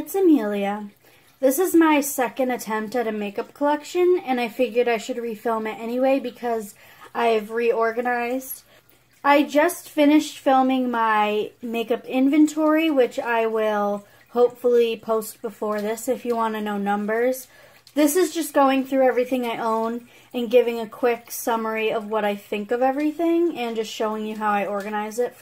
it's Amelia. This is my second attempt at a makeup collection, and I figured I should refilm it anyway because I've reorganized. I just finished filming my makeup inventory, which I will hopefully post before this if you want to know numbers. This is just going through everything I own and giving a quick summary of what I think of everything and just showing you how I organize it.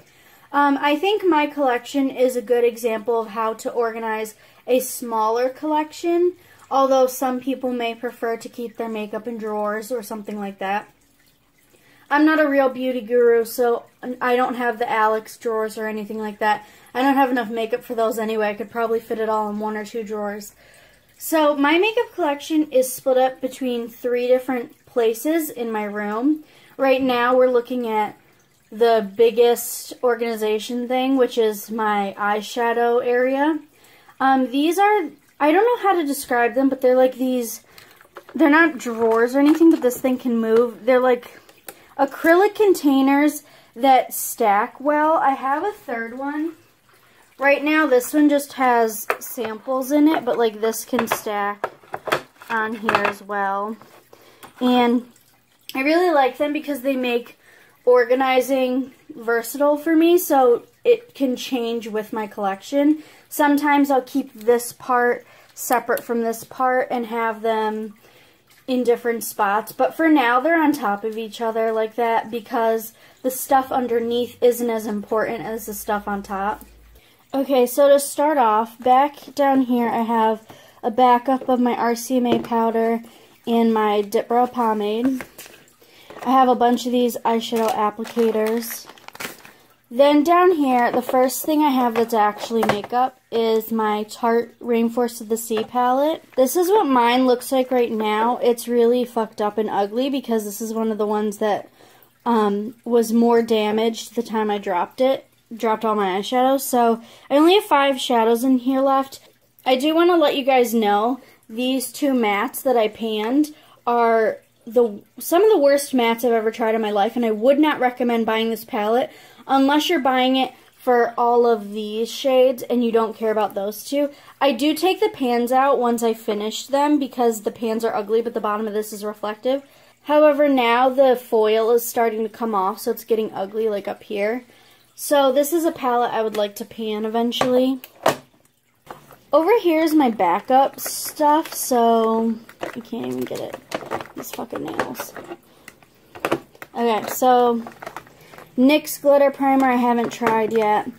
I think my collection is a good example of how to organize a smaller collection, although some people may prefer to keep their makeup in drawers or something like that. I'm not a real beauty guru, so I don't have the Alex drawers or anything like that. I don't have enough makeup for those anyway. I could probably fit it all in 1 or 2 drawers. So my makeup collection is split up between 3 different places in my room. Right now we're looking at the biggest organization thing, which is my eyeshadow area. These are, I don't know how to describe them, but they're like these, they're not drawers or anything, but this thing can move. They're like acrylic containers that stack well. I have a third one. Right now this one just has samples in it, but like this can stack on here as well. And I really like them because they make organizing versatile for me, so it can change with my collection. Sometimes I'll keep this part separate from this part and have them in different spots, but for now they're on top of each other like that because the stuff underneath isn't as important as the stuff on top. Okay, so to start off, back down here I have a backup of my RCMA powder and my Dip Brow pomade. I have a bunch of these eyeshadow applicators. Then down here, the first thing I have that's actually makeup is my Tarte Rainforest of the Sea palette. This is what mine looks like right now. It's really fucked up and ugly because this is one of the ones that was more damaged the time I dropped all my eyeshadows. So I only have 5 shadows in here left. I do want to let you guys know these 2 mattes that I panned are some of the worst mattes I've ever tried in my life, and I would not recommend buying this palette unless you're buying it for all of these shades and you don't care about those 2. I do take the pans out once I finish them because the pans are ugly, but the bottom of this is reflective. However, now the foil is starting to come off, so it's getting ugly like up here. So this is a palette I would like to pan eventually. Over here is my backup stuff, so I can't even get it. These fucking nails. Okay, so NYX glitter primer I haven't tried yet.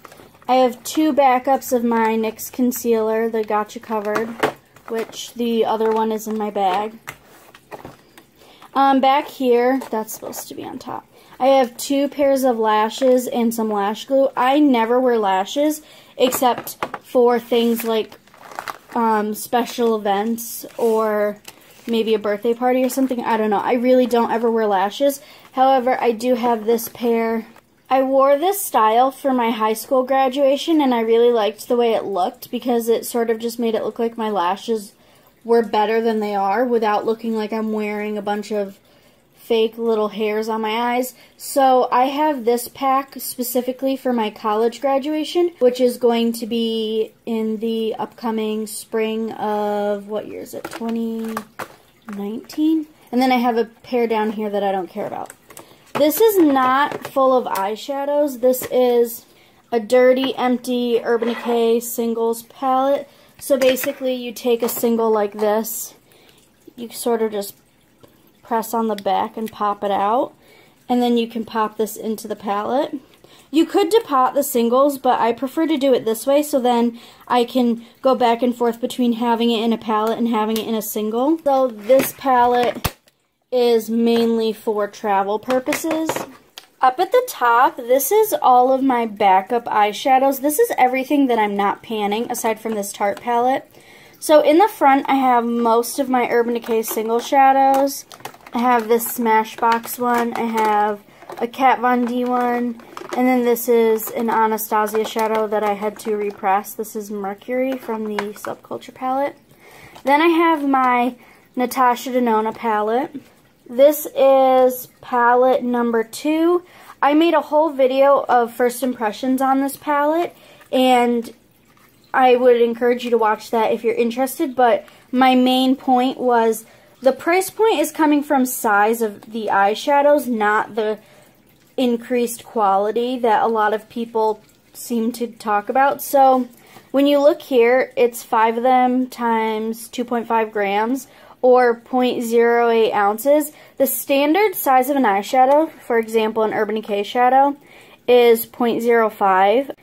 I have 2 backups of my NYX concealer, the Gotcha Covered, which the other one is in my bag. Back here, that's supposed to be on top. I have 2 pairs of lashes and some lash glue. I never wear lashes except for things like special events or maybe a birthday party or something. I don't know. I really don't ever wear lashes. However, I do have this pair. I wore this style for my high school graduation and I really liked the way it looked because it sort of just made it look like my lashes were better than they are without looking like I'm wearing a bunch of fake little hairs on my eyes. So I have this pack specifically for my college graduation, which is going to be in the upcoming spring of, what year is it, 2019? And then I have a pair down here that I don't care about. This is not full of eyeshadows. This is a dirty, empty Urban Decay singles palette. So basically you take a single like this, you sort of just press on the back and pop it out, and then you can pop this into the palette. You could depot the singles, but I prefer to do it this way so then I can go back and forth between having it in a palette and having it in a single. So this palette is mainly for travel purposes. Up at the top, this is all of my backup eyeshadows. This is everything that I'm not panning aside from this Tarte palette. So in the front, I have most of my Urban Decay single shadows. I have this Smashbox one, I have a Kat Von D one, and then this is an Anastasia shadow that I had to repress. This is Mercury from the Subculture palette. Then I have my Natasha Denona palette. This is palette number 2. I made a whole video of first impressions on this palette, and I would encourage you to watch that if you're interested, but my main point was the price point is coming from size of the eyeshadows, not the increased quality that a lot of people seem to talk about. So when you look here, it's 5 of them times 2.5 grams or 0.08 ounces. The standard size of an eyeshadow, for example, an Urban Decay shadow, is 0.05.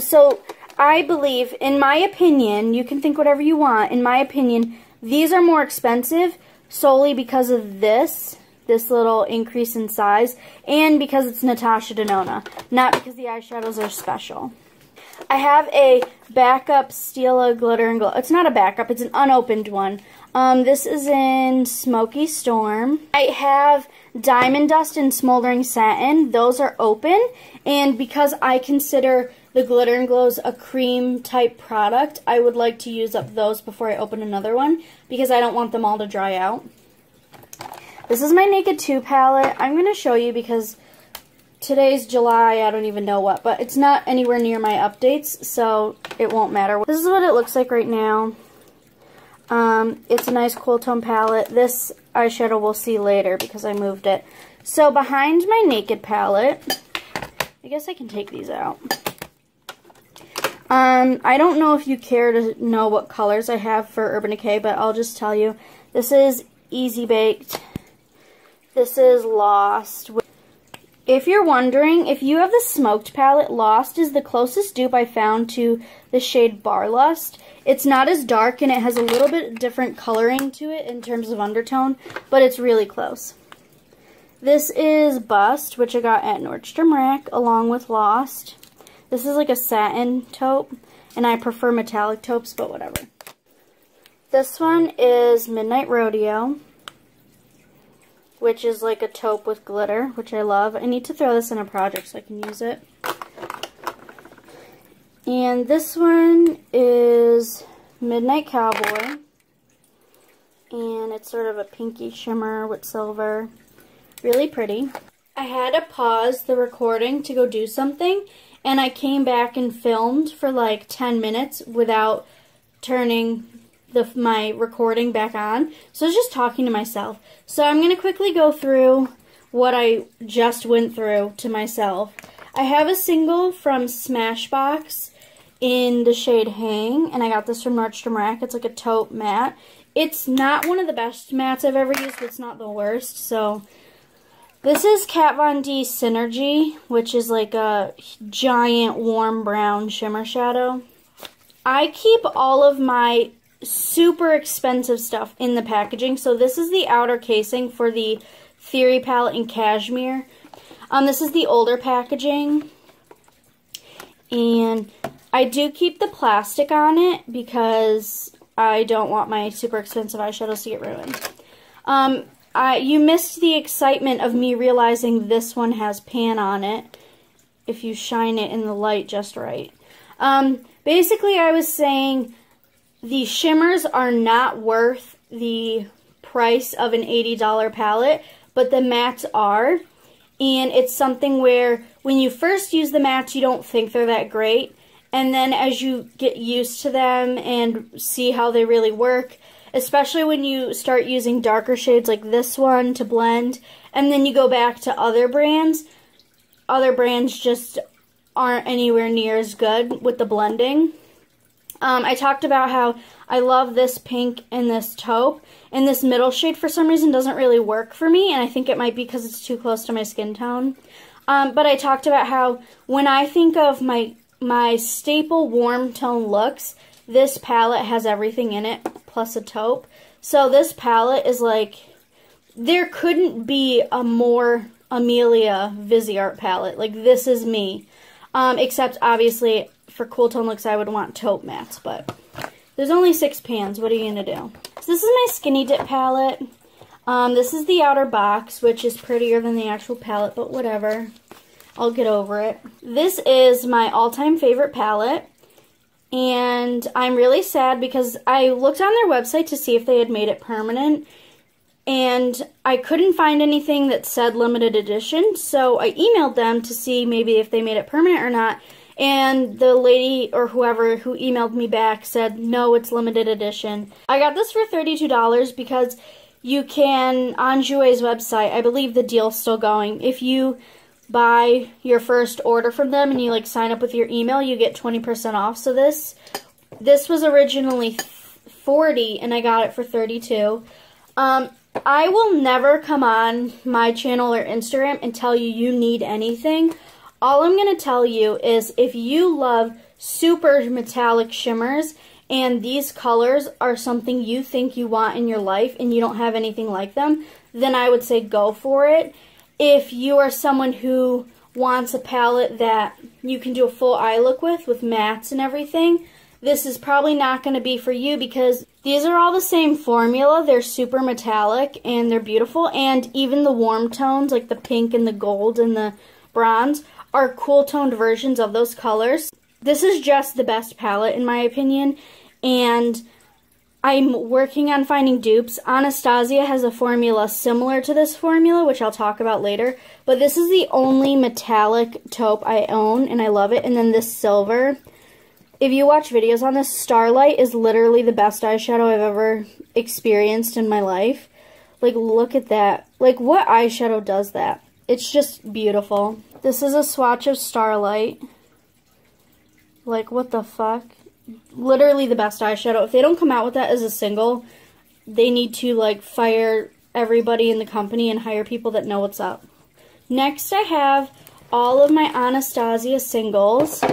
So I believe, in my opinion, you can think whatever you want, in my opinion, these are more expensive solely because of this little increase in size, and because it's Natasha Denona, not because the eyeshadows are special. I have a backup Stila Glitter and Glow. It's not a backup, it's an unopened one. This is in Smoky Storm. I have Diamond Dust and Smoldering Satin. Those are open, and because I consider the Glitter and Glows a cream type product, I would like to use up those before I open another one, because I don't want them all to dry out. This is my Naked 2 palette. I'm going to show you because today's July, I don't even know what, but it's not anywhere near my updates, so it won't matter. This is what it looks like right now. It's a nice cool tone palette. This eyeshadow we'll see later because I moved it. So behind my Naked palette, I guess I can take these out. I don't know if you care to know what colors I have for Urban Decay, but I'll just tell you. This is Easy Baked. This is Lost. If you're wondering, if you have the Smoked palette, Lost is the closest dupe I found to the shade Bar Lust. It's not as dark and it has a little bit different coloring to it in terms of undertone, but it's really close. This is Bust, which I got at Nordstrom Rack along with Lost. This is like a satin taupe, and I prefer metallic taupes, but whatever. This one is Midnight Rodeo, which is like a taupe with glitter, which I love. I need to throw this in a project so I can use it. And this one is Midnight Cowboy, and it's sort of a pinky shimmer with silver. Really pretty. I had to pause the recording to go do something, and I came back and filmed for like 10 minutes without turning my recording back on. So I was just talking to myself. So I'm going to quickly go through what I just went through to myself. I have a single from Smashbox in the shade Hang, and I got this from Nordstrom Rack. It's like a taupe matte. It's not one of the best mattes I've ever used, but it's not the worst. So this is Kat Von D Synergy, which is like a giant warm brown shimmer shadow. I keep all of my super expensive stuff in the packaging. So this is the outer casing for the Theory palette in Cashmere. This is the older packaging. And I do keep the plastic on it because I don't want my super expensive eyeshadows to get ruined. You missed the excitement of me realizing this one has pan on it if you shine it in the light just right. Basically, I was saying the shimmers are not worth the price of an $80 palette, but the mattes are. And it's something where when you first use the mattes, you don't think they're that great. And then as you get used to them and see how they really work, especially when you start using darker shades like this one to blend, and then you go back to other brands just aren't anywhere near as good with the blending. I talked about how I love this pink and this taupe, and this middle shade for some reason doesn't really work for me, and I think it might be because it's too close to my skin tone. But I talked about how when I think of my staple warm tone looks, this palette has everything in it, plus a taupe. So this palette is like, there couldn't be a more Amelia Viseart palette. Like, this is me. Except, obviously, for cool tone looks, I would want taupe mattes, but there's only 6 pans. What are you going to do? So this is my Skinny Dip palette. This is the outer box, which is prettier than the actual palette, but whatever. I'll get over it. This is my all-time favorite palette, and I'm really sad because I looked on their website to see if they had made it permanent, and I couldn't find anything that said limited edition, so I emailed them to see maybe if they made it permanent or not, And the lady or whoever who emailed me back said, no, it's limited edition. I got this for $32 because you can, on Jouer's website, I believe the deal's still going. If you buy your first order from them and you like sign up with your email, you get 20% off. So this was originally $40 and I got it for $32. I will never come on my channel or Instagram and tell you you need anything. All I'm going to tell you is if you love super metallic shimmers and these colors are something you think you want in your life and you don't have anything like them, then I would say go for it. If you are someone who wants a palette that you can do a full eye look with mattes and everything, this is probably not going to be for you because these are all the same formula. They're super metallic and they're beautiful, and even the warm tones like the pink and the gold and the bronze are cool toned versions of those colors. This is just the best palette in my opinion, and I'm working on finding dupes. Anastasia has a formula similar to this formula, which I'll talk about later, but this is the only metallic taupe I own, and I love it. And then this silver. If you watch videos on this, Starlight is literally the best eyeshadow I've ever experienced in my life. Like, look at that. Like, what eyeshadow does that? It's just beautiful. This is a swatch of Starlight. Like, what the fuck? Literally the best eyeshadow. If they don't come out with that as a single, they need to, like, fire everybody in the company and hire people that know what's up. Next, I have all of my Anastasia singles.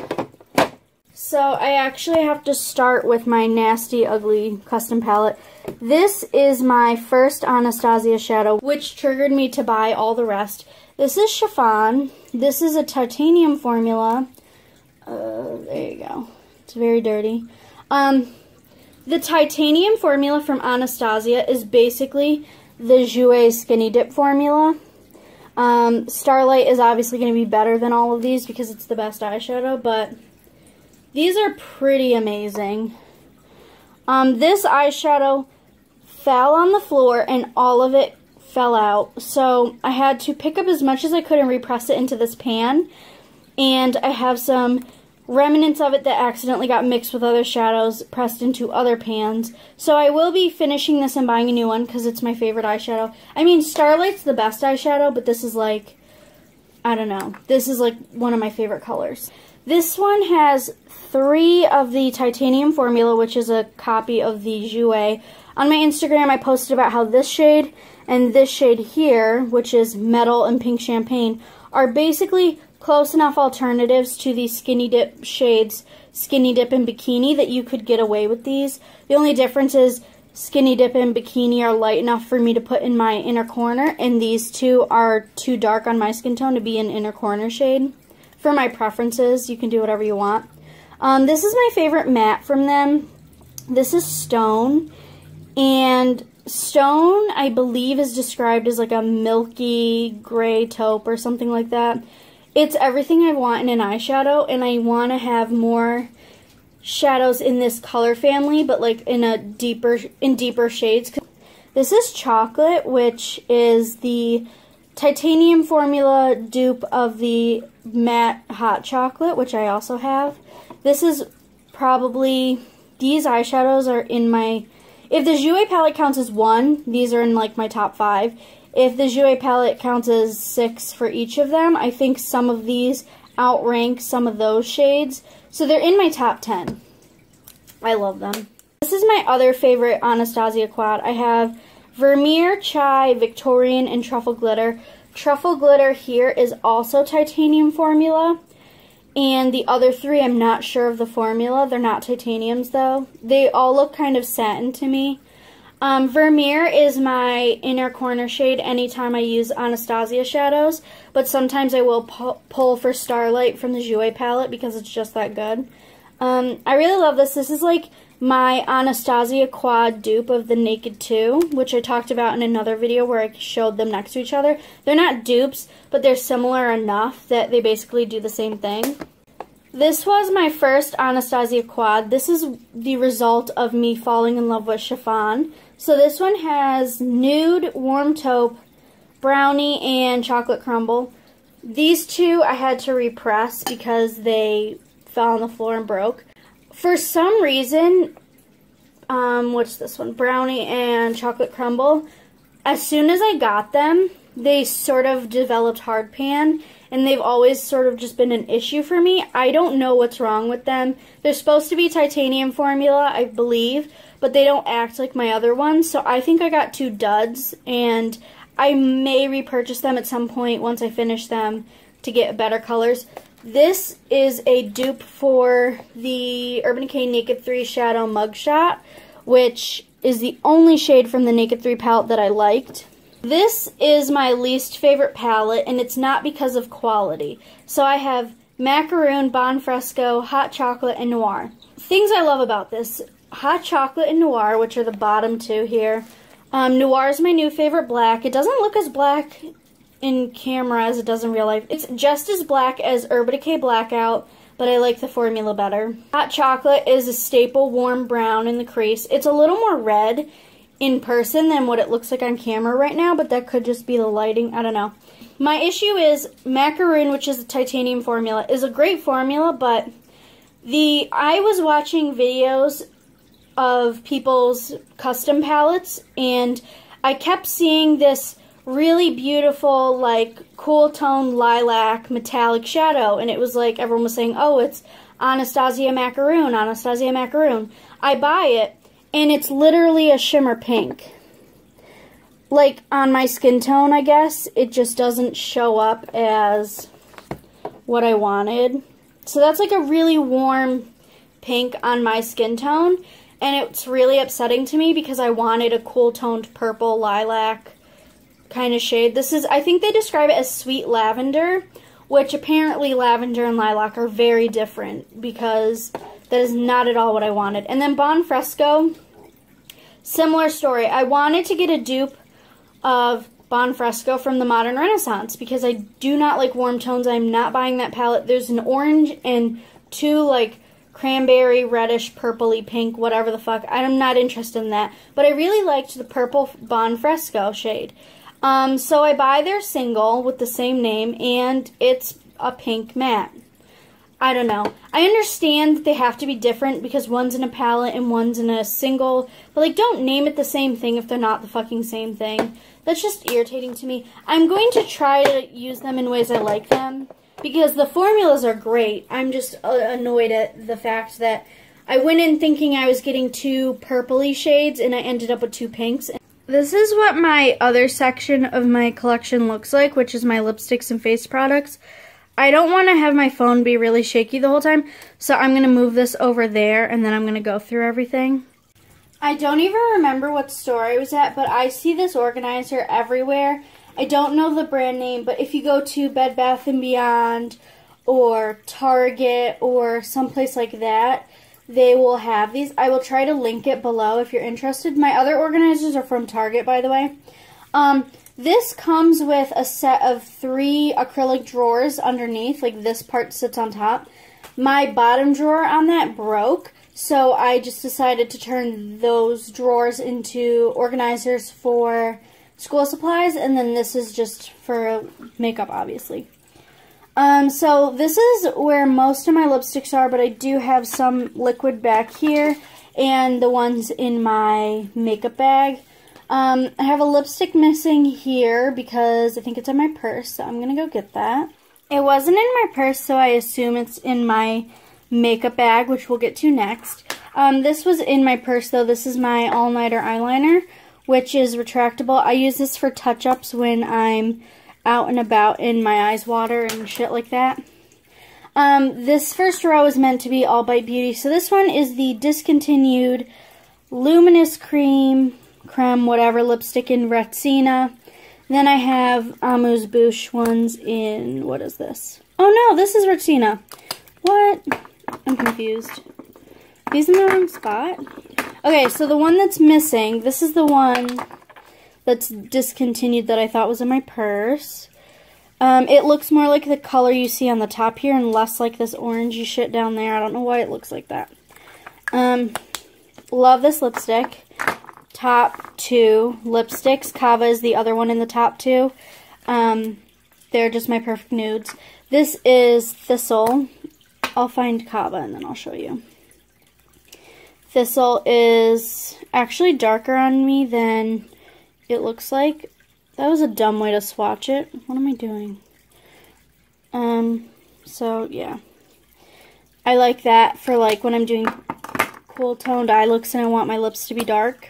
So I actually have to start with my Nasty Ugly custom palette. This is my first Anastasia shadow, which triggered me to buy all the rest. This is chiffon. This is a titanium formula. There you go. It's very dirty. The titanium formula from Anastasia is basically the Jouer Skinny Dip formula. Starlight is obviously going to be better than all of these because it's the best eyeshadow, but these are pretty amazing. This eyeshadow fell on the floor and all of it fell out. So I had to pick up as much as I could and repress it into this pan. And I have some remnants of it that accidentally got mixed with other shadows pressed into other pans. So I will be finishing this and buying a new one because it's my favorite eyeshadow. I mean, Starlight's the best eyeshadow, but this is like, I don't know. This is like one of my favorite colors. This one has 3 of the titanium formula, which is a copy of the Jouer. On my Instagram, I posted about how this shade and this shade here, which is metal and pink champagne, are basically close enough alternatives to the Skinny Dip shades, Skinny Dip and Bikini, that you could get away with these. The only difference is Skinny Dip and Bikini are light enough for me to put in my inner corner, and these two are too dark on my skin tone to be an inner corner shade. For my preferences, you can do whatever you want. This is my favorite matte from them. This is Stone, and Stone, I believe, is described as like a milky gray taupe or something like that. It's everything I want in an eyeshadow, and I want to have more shadows in this color family, but like in deeper shades. This is Chocolate, which is the titanium formula dupe of the matte hot chocolate, which I also have. This is probably, these eyeshadows are in my, if the Jouer palette counts as 1, these are in like my top 5. If the Jouer palette counts as 6 for each of them, I think some of these outrank some of those shades. So they're in my top 10. I love them. This is my other favorite Anastasia quad. I have Vermeer, Chai, Victorian, and Truffle Glitter. Truffle Glitter here is also titanium formula. And the other 3, I'm not sure of the formula. They're not titaniums, though. They all look kind of satin to me. Vermeer is my inner corner shade anytime I use Anastasia shadows. But sometimes I will pull for Starlight from the Jouer palette because it's just that good. I really love this. This is like my Anastasia quad dupe of the Naked 2, which I talked about in another video where I showed them next to each other. They're not dupes, but they're similar enough that they basically do the same thing. This was my first Anastasia quad. This is the result of me falling in love with chiffon. So this one has Nude, Warm Taupe, Brownie, and Chocolate Crumble. These two I had to repress because they fell on the floor and broke. For some reason, what's this one? Brownie and chocolate crumble. As soon as I got them, they sort of developed hard pan, and they've always sort of just been an issue for me. I don't know what's wrong with them. They're supposed to be titanium formula, I believe, but they don't act like my other ones, so I think I got 2 duds, and I may repurchase them at some point once I finish them to get better colors. This is a dupe for the Urban Decay Naked 3 Shadow Mugshot, which is the only shade from the Naked 3 palette that I liked. This is my least favorite palette, and it's not because of quality. So I have Macaroon, Bon Fresco, Hot Chocolate, and Noir. Things I love about this: Hot Chocolate and Noir, which are the bottom 2 here. Noir is my new favorite black. It doesn't look as black in camera as it does in real life. It's just as black as Urban Decay Blackout, but I like the formula better. Hot Chocolate is a staple warm brown in the crease. It's a little more red in person than what it looks like on camera right now, but that could just be the lighting. I don't know. My issue is Macaroon, which is a titanium formula, is a great formula, but I was watching videos of people's custom palettes, and I kept seeing this really beautiful, like, cool tone lilac metallic shadow, and it was like everyone was saying, oh, it's Anastasia Macaroon, Anastasia Macaroon. I buy it, and it's literally a shimmer pink. Like, on my skin tone, I guess, it just doesn't show up as what I wanted. So that's like a really warm pink on my skin tone, and it's really upsetting to me because I wanted a cool toned purple lilac kind of shade. This is, I think they describe it as sweet lavender, which apparently lavender and lilac are very different, because that is not at all what I wanted. And then Bon Fresco, similar story. I wanted to get a dupe of Bon Fresco from the Modern Renaissance because I do not like warm tones. I'm not buying that palette. There's an orange and 2 like cranberry, reddish, purpley, pink, whatever the fuck. I'm not interested in that. But I really liked the purple Bon Fresco shade. So I buy their single with the same name, and it's a pink matte. I don't know. I understand that they have to be different because one's in a palette and one's in a single, but like, don't name it the same thing if they're not the fucking same thing. That's just irritating to me. I'm going to try to use them in ways I like them because the formulas are great. I'm just annoyed at the fact that I went in thinking I was getting 2 purpley shades and I ended up with 2 pinks. This is what my other section of my collection looks like, which is my lipsticks and face products. I don't want to have my phone be really shaky the whole time, so I'm going to move this over there, and then I'm going to go through everything. I don't even remember what store I was at, but I see this organizer everywhere. I don't know the brand name, but if you go to Bed Bath & Beyond or Target or someplace like that, they will have these. I will try to link it below if you're interested. My other organizers are from Target, by the way. This comes with a set of 3 acrylic drawers underneath, like this part sits on top. My bottom drawer on that broke, so I just decided to turn those drawers into organizers for school supplies, and then this is just for makeup, obviously. So this is where most of my lipsticks are, but I do have some liquid back here, and the ones in my makeup bag. I have a lipstick missing here because I think it's in my purse, so I'm going to go get that. It wasn't in my purse, so I assume it's in my makeup bag, which we'll get to next. This was in my purse, though. This is my all-nighter eyeliner, which is retractable. I use this for touch-ups when I'm out and about and my eyes water and shit like that. This first row is meant to be All Bite Beauty, so this one is the discontinued Luminous Creme whatever lipstick in Retsina. Then I have Amuse Bouche ones in, what is this? Oh no, this is Retsina. What? I'm confused. These in the wrong spot? Okay, so the one that's missing, this is the one that's discontinued that I thought was in my purse. It looks more like the color you see on the top here and less like this orangey shit down there. I don't know why it looks like that. Love this lipstick. Top 2 lipsticks. Kava is the other one in the top 2. They're just my perfect nudes. This is Thistle. I'll find Kava and then I'll show you. Thistle is actually darker on me than it looks like. That was a dumb way to swatch it. What am I doing? So yeah. I like that for like when I'm doing cool toned eye looks and I want my lips to be dark.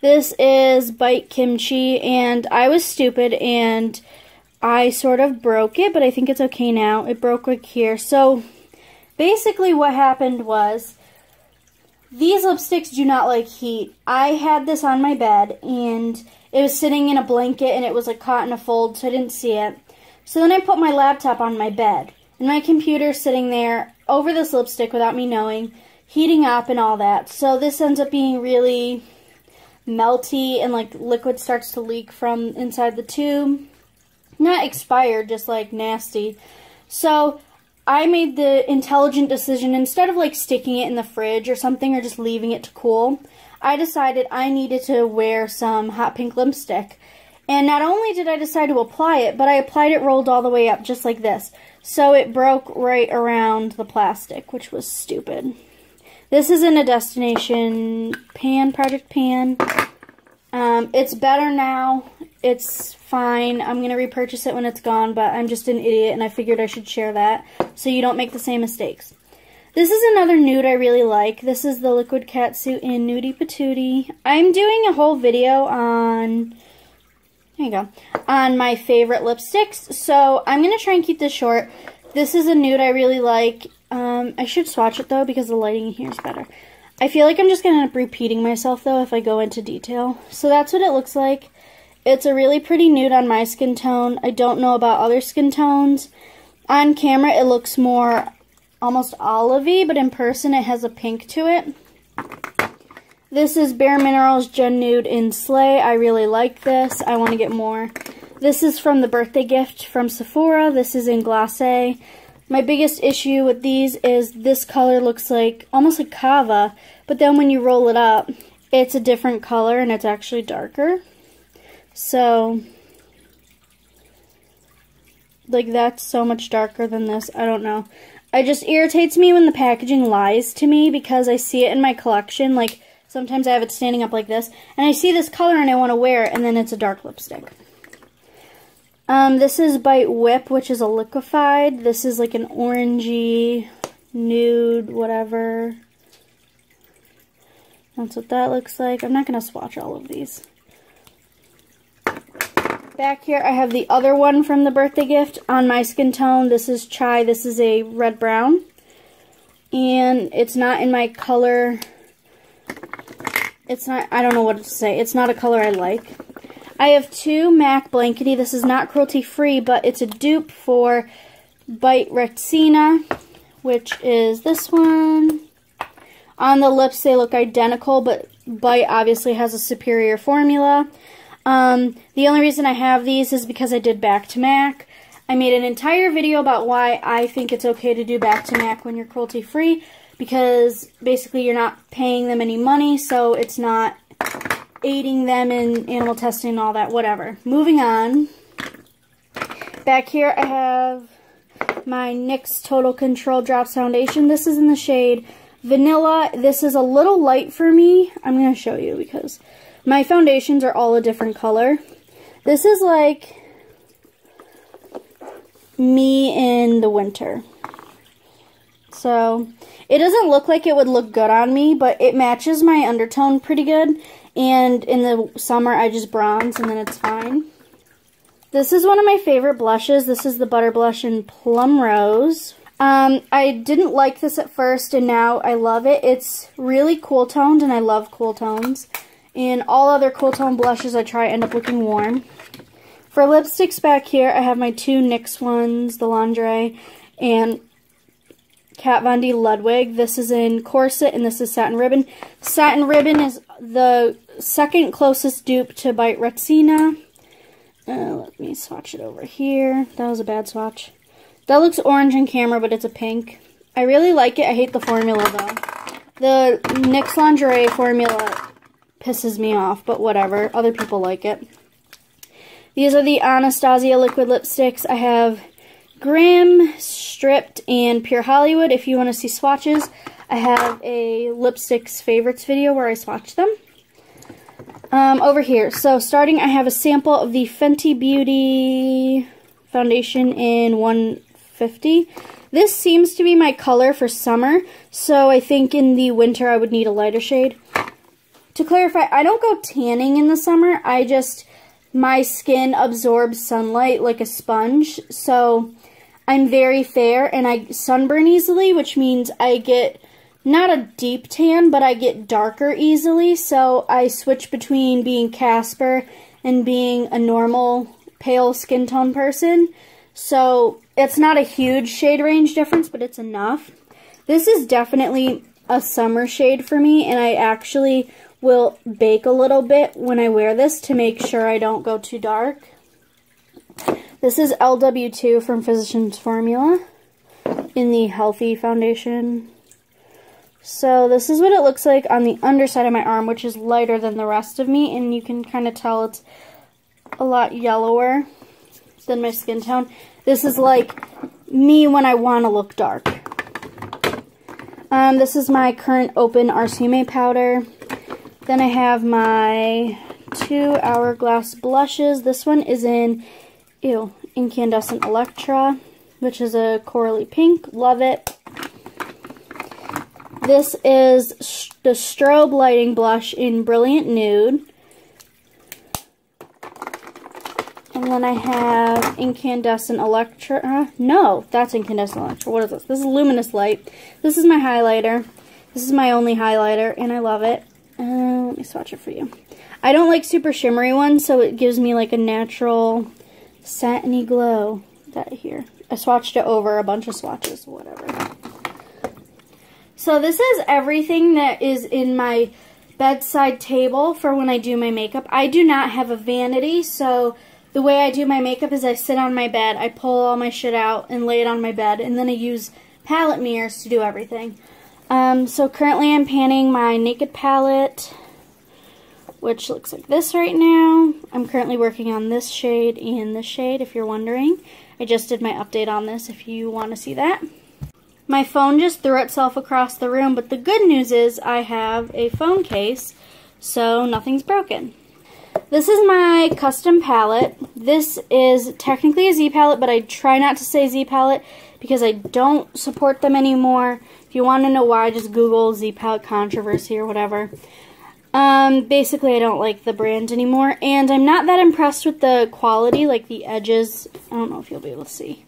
This is Bite Kimchi, and I was stupid and I sort of broke it, but I think it's okay now. It broke like here. So basically what happened was these lipsticks do not like heat. I had this on my bed and it was sitting in a blanket and it was like caught in a fold, so I didn't see it. So then I put my laptop on my bed and my computer sitting there over this lipstick without me knowing, heating up and all that. So this ends up being really melty and like liquid starts to leak from inside the tube. Not expired, just like nasty. So I made the intelligent decision, instead of like sticking it in the fridge or something or just leaving it to cool, I decided I needed to wear some hot pink lipstick. And not only did I decide to apply it, but I applied it rolled all the way up just like this. So it broke right around the plastic, which was stupid. This is in a Destination pan, Project Pan. It's better now. It's fine. I'm going to repurchase it when it's gone, but I'm just an idiot and I figured I should share that so you don't make the same mistakes. This is another nude I really like. This is the Liquid Catsuit in Nudie Patootie. I'm doing a whole video on, there you go, on my favorite lipsticks, so I'm going to try and keep this short. This is a nude I really like. I should swatch it though because the lighting in here is better. I feel like I'm just going to end up repeating myself though if I go into detail. So that's what it looks like. It's a really pretty nude on my skin tone. I don't know about other skin tones. On camera it looks more almost olivey, but in person it has a pink to it. This is Bare Minerals Gen Nude in Slay. I really like this. I want to get more. This is from the birthday gift from Sephora. This is in Glacé. My biggest issue with these is this color looks like almost like Kava, but then when you roll it up, it's a different color and it's actually darker. So, like that's so much darker than this. I don't know. It just irritates me when the packaging lies to me because I see it in my collection. Like sometimes I have it standing up like this and I see this color and I want to wear it and then it's a dark lipstick. This is Bite Whip, which is a liquefied. This is like an orangey, nude, whatever. That's what that looks like. I'm not going to swatch all of these. Back here I have the other one from the birthday gift on my skin tone. This is Chai. This is a red brown. And it's not in my color. It's not, I don't know what to say. It's not a color I like. I have two MAC Blankety. This is not cruelty free, but it's a dupe for Bite Rexina, which is this one. On the lips they look identical, but Bite obviously has a superior formula. The only reason I have these is because I did back to MAC. I made an entire video about why I think it's okay to do back to MAC when you're cruelty free, because basically you're not paying them any money, so it's not aiding them in animal testing and all that, whatever. Moving on. Back here I have my NYX Total Control Drops Foundation. This is in the shade Vanilla. This is a little light for me. I'm going to show you because my foundations are all a different color. This is like me in the winter. So it doesn't look like it would look good on me, but it matches my undertone pretty good. And in the summer, I just bronze, and then it's fine. This is one of my favorite blushes. This is the Butter Blush in Plum Rose. I didn't like this at first, and now I love it. It's really cool toned, and I love cool tones. And all other cool tone blushes I try end up looking warm. For lipsticks back here, I have my two NYX ones, the Lingerie, and Kat Von D Ludwig. This is in Corset, and this is Satin Ribbon. Satin Ribbon is the second closest dupe to Bite Rexina. Let me swatch it over here. That was a bad swatch. That looks orange on camera, but it's a pink. I really like it. I hate the formula, though. The NYX Lingerie formula pisses me off, but whatever. Other people like it. These are the Anastasia liquid lipsticks. I have Grim, Stripped, and Pure Hollywood. If you want to see swatches, I have a lipsticks favorites video where I swatch them. Over here, so starting, I have a sample of the Fenty Beauty foundation in 150. This seems to be my color for summer, so I think in the winter I would need a lighter shade. To clarify, I don't go tanning in the summer. My skin absorbs sunlight like a sponge, so I'm very fair and I sunburn easily, which means I get not a deep tan, but I get darker easily, so I switch between being Casper and being a normal pale skin tone person. So it's not a huge shade range difference, but it's enough. This is definitely a summer shade for me, and I actually will bake a little bit when I wear this to make sure I don't go too dark. This is LW2 from Physicians Formula in the Healthy Foundation. So this is what it looks like on the underside of my arm, which is lighter than the rest of me, and you can kind of tell it's a lot yellower than my skin tone. This is like me when I want to look dark. This is my current open RCMA powder. Then I have my 2 Hourglass blushes. This one is in Incandescent Electra, which is a corally pink. Love it. This is the Strobe Lighting Blush in Brilliant Nude. And then I have Incandescent Electra. No, that's Incandescent Electra. What is this? This is Luminous Light. This is my highlighter. This is my only highlighter, and I love it. Let me swatch it for you. I don't like super shimmery ones, so it gives me like a natural satiny glow. That here. I swatched it over a bunch of swatches, whatever. So this is everything that is in my bedside table for when I do my makeup. I do not have a vanity, so the way I do my makeup is I sit on my bed, I pull all my shit out and lay it on my bed, and then I use palette mirrors to do everything. So currently I'm panning my Naked palette, which looks like this right now. I'm currently working on this shade and this shade, if you're wondering. I just did my update on this if you want to see that. My phone just threw itself across the room, but the good news is I have a phone case, so nothing's broken. This is my custom palette. This is technically a Z palette, but I try not to say Z palette because I don't support them anymore. If you want to know why, just Google Z palette controversy or whatever. Basically, I don't like the brand anymore, and I'm not that impressed with the quality, like the edges. I don't know if you'll be able to see.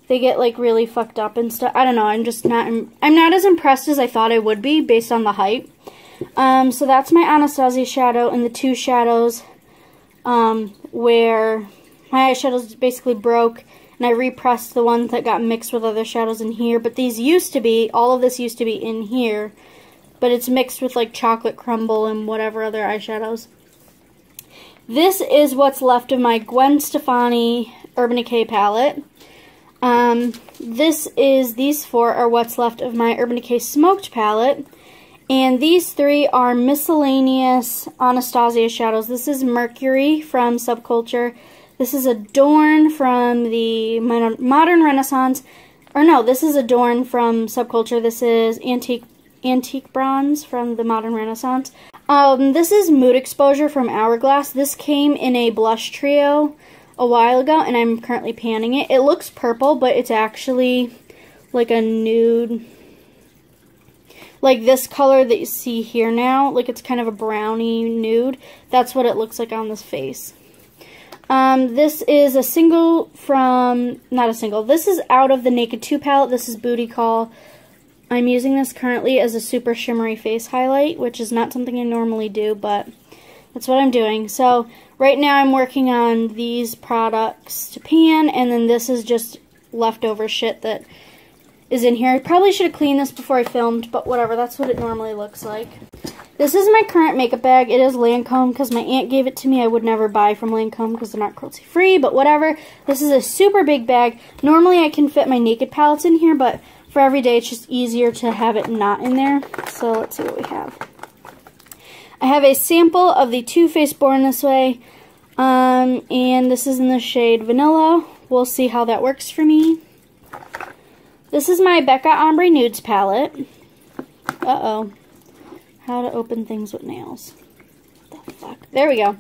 They get like really fucked up and stuff. I don't know. I'm not as impressed as I thought I would be based on the hype. So that's my Anastasia shadow and the two shadows where my eyeshadows basically broke, and I repressed the ones that got mixed with other shadows in here. But these used to be, all of this used to be in here, but it's mixed with like chocolate crumble and whatever other eyeshadows. This is what's left of my Gwen Stefani Urban Decay palette. These four are what's left of my Urban Decay Smoked palette. And these three are miscellaneous Anastasia shadows. This is Mercury from Subculture. This is Adorn from the Modern Renaissance. Or no, this is Adorn from Subculture. This is Antique Bronze from the Modern Renaissance. This is Mood Exposure from Hourglass. This came in a blush trio a while ago, and I'm currently panning it. It looks purple, but it's actually like a nude, like this color that you see here now. Like it's kind of a brownie nude. That's what it looks like on this face. This is a single from, not a single, this is out of the Naked 2 palette. This is Booty Call. I'm using this currently as a super shimmery face highlight, which is not something I normally do, but that's what I'm doing. So right now I'm working on these products to pan, and then this is just leftover shit that is in here. I probably should have cleaned this before I filmed, but whatever, that's what it normally looks like. This is my current makeup bag. It is Lancome because my aunt gave it to me. I would never buy from Lancome because they're not cruelty free, but whatever. This is a super big bag. Normally I can fit my Naked palettes in here, but for every day it's just easier to have it not in there. So let's see what we have. I have a sample of the Too Faced Born This Way, and this is in the shade Vanilla. We'll see how that works for me. This is my Becca Ombre Nudes palette. Uh-oh. How to open things with nails. What the fuck? There we go.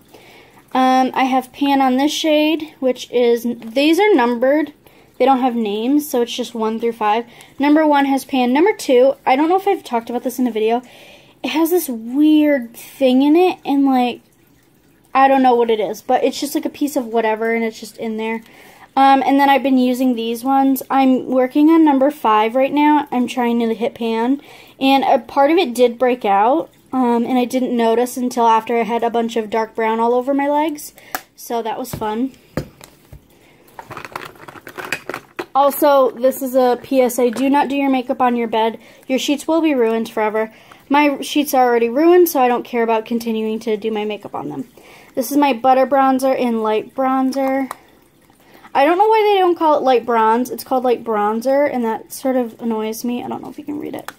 I have pan on this shade, which is, these are numbered. They don't have names, so it's just 1 through 5. Number 1 has pan. Number 2, I don't know if I've talked about this in a video. It has this weird thing in it, and like, I don't know what it is, but it's just like a piece of whatever, and it's just in there. And then I've been using these ones. I'm working on number 5 right now. I'm trying to hit pan, and a part of it did break out, and I didn't notice until after I had a bunch of dark brown all over my legs, so that was fun. Also, this is a PSA, do not do your makeup on your bed. Your sheets will be ruined forever. My sheets are already ruined, so I don't care about continuing to do my makeup on them. This is my butter bronzer in light bronzer. I don't know why they don't call it light bronze. It's called light bronzer, and that sort of annoys me. I don't know if you can read it.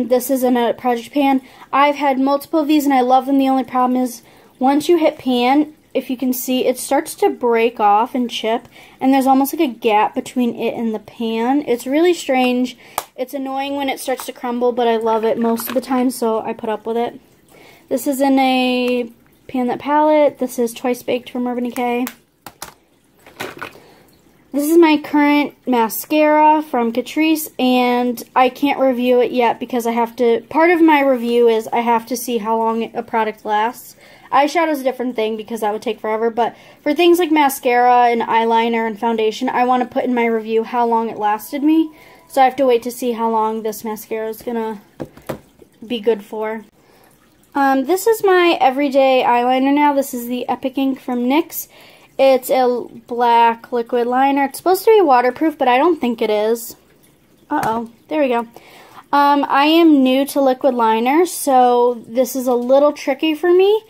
This is in a project pan. I've had multiple of these, and I love them. The only problem is once you hit pan, if you can see, it starts to break off and chip, and there's almost like a gap between it and the pan. It's really strange. It's annoying when it starts to crumble, but I love it most of the time, so I put up with it. This is in a Pan That palette. This is Twice Baked from Urban Decay. This is my current mascara from Catrice, and I can't review it yet because I have to, part of my review is I have to see how long a product lasts. Eyeshadow is a different thing because that would take forever, but for things like mascara and eyeliner and foundation, I want to put in my review how long it lasted me. So I have to wait to see how long this mascara is going to be good for. This is my everyday eyeliner now. This is the Epic Ink from NYX. It's a black liquid liner. It's supposed to be waterproof, but I don't think it is. Uh-oh. There we go. I am new to liquid liner, so this is a little tricky for me.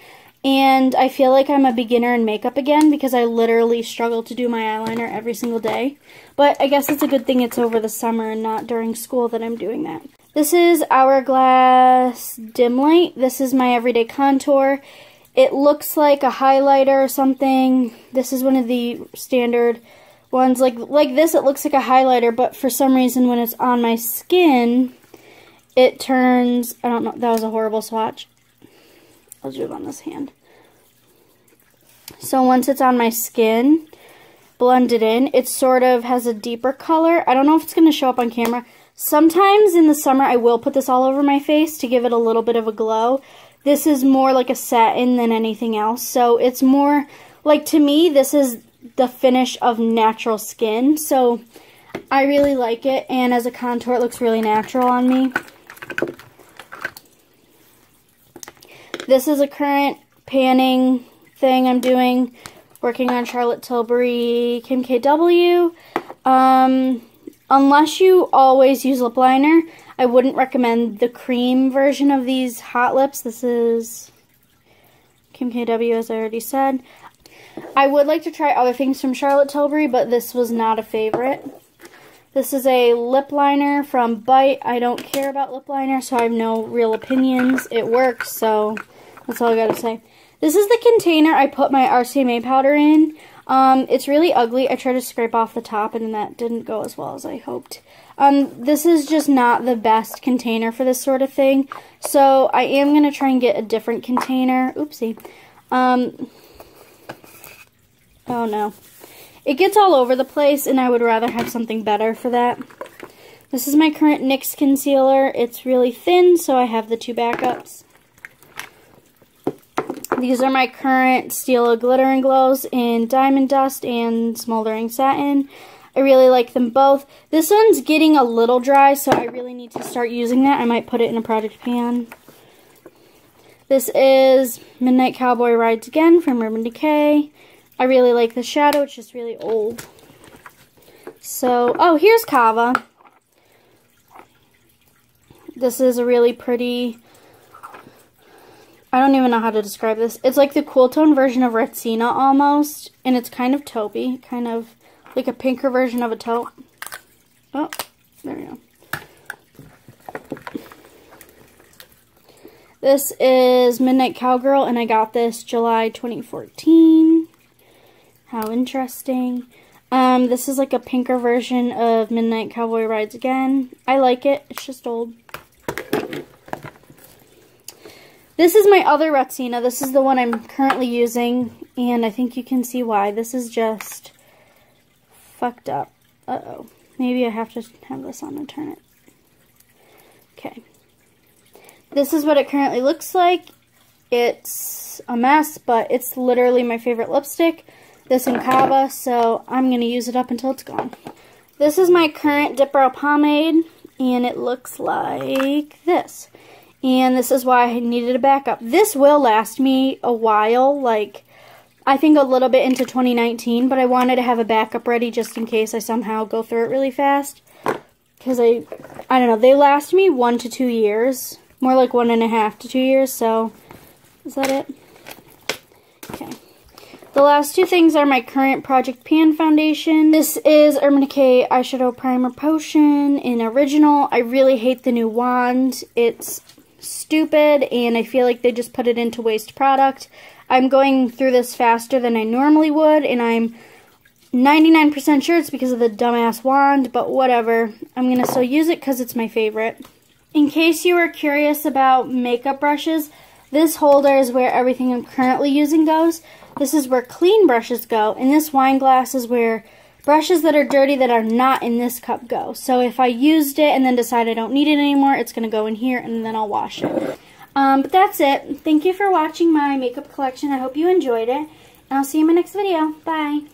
And I feel like I'm a beginner in makeup again because I literally struggle to do my eyeliner every single day. But I guess it's a good thing it's over the summer and not during school that I'm doing that. This is Hourglass Dim Light. This is my everyday contour. It looks like a highlighter or something. This is one of the standard ones. Like this, it looks like a highlighter, but for some reason when it's on my skin, it turns, I don't know, that was a horrible swatch. I'll do it on this hand. So once it's on my skin, blended in, it sort of has a deeper color. I don't know if it's going to show up on camera. Sometimes in the summer I will put this all over my face to give it a little bit of a glow. This is more like a satin than anything else. So it's more, like to me, this is the finish of natural skin. So I really like it. And as a contour, it looks really natural on me. This is a current panning thing I'm doing. Working on Charlotte Tilbury Kim KW. Unless you always use lip liner, I wouldn't recommend the cream version of these hot lips. This is Kim KW, as I already said. I would like to try other things from Charlotte Tilbury, but this was not a favorite. This is a lip liner from Bite. I don't care about lip liner, so I have no real opinions. It works, so that's all I gotta say. This is the container I put my RCMA powder in. It's really ugly. I tried to scrape off the top, and that didn't go as well as I hoped. This is just not the best container for this sort of thing, so I am going to try and get a different container. Oopsie. Oh no. It gets all over the place, and I would rather have something better for that. This is my current NYX concealer. It's really thin, so I have the 2 backups. These are my current Stila Glitter and Glows in Diamond Dust and Smoldering Satin. I really like them both. This one's getting a little dry, so I really need to start using that. I might put it in a project pan. This is Midnight Cowboy Rides Again from Urban Decay. I really like the shadow. It's just really old. So, oh, here's Kava. This is a really pretty, I don't even know how to describe this. It's like the cool tone version of Retsina almost, and it's kind of taupey, kind of like a pinker version of a taupe. Oh, there we go. This is Midnight Cowgirl, and I got this July 2014. How interesting. This is like a pinker version of Midnight Cowboy Rides Again. I like it. It's just old. This is my other Retsina. This is the one I'm currently using, and I think you can see why. This is just fucked up. Uh-oh. Maybe I have to have this on and turn it. Okay. This is what it currently looks like. It's a mess, but it's literally my favorite lipstick. This in Kava, so I'm going to use it up until it's gone. This is my current Dip Brow Pomade, and it looks like this. And this is why I needed a backup. This will last me a while, like, I think a little bit into 2019, but I wanted to have a backup ready just in case I somehow go through it really fast. Because I don't know, they last me 1 to 2 years. More like 1.5 to 2 years, so is that it? Okay. The last two things are my current Project Pan foundation. This is Urban Decay Eyeshadow Primer Potion in Original. I really hate the new wand. It's stupid, and I feel like they just put it into waste product. I'm going through this faster than I normally would, and I'm 99% sure it's because of the dumbass wand, but whatever. I'm going to still use it because it's my favorite. In case you are curious about makeup brushes, this holder is where everything I'm currently using goes. This is where clean brushes go, and this wine glass is where brushes that are dirty that are not in this cup go. So if I used it and then decide I don't need it anymore, it's going to go in here, and then I'll wash it. But that's it. Thank you for watching my makeup collection. I hope you enjoyed it, and I'll see you in my next video. Bye!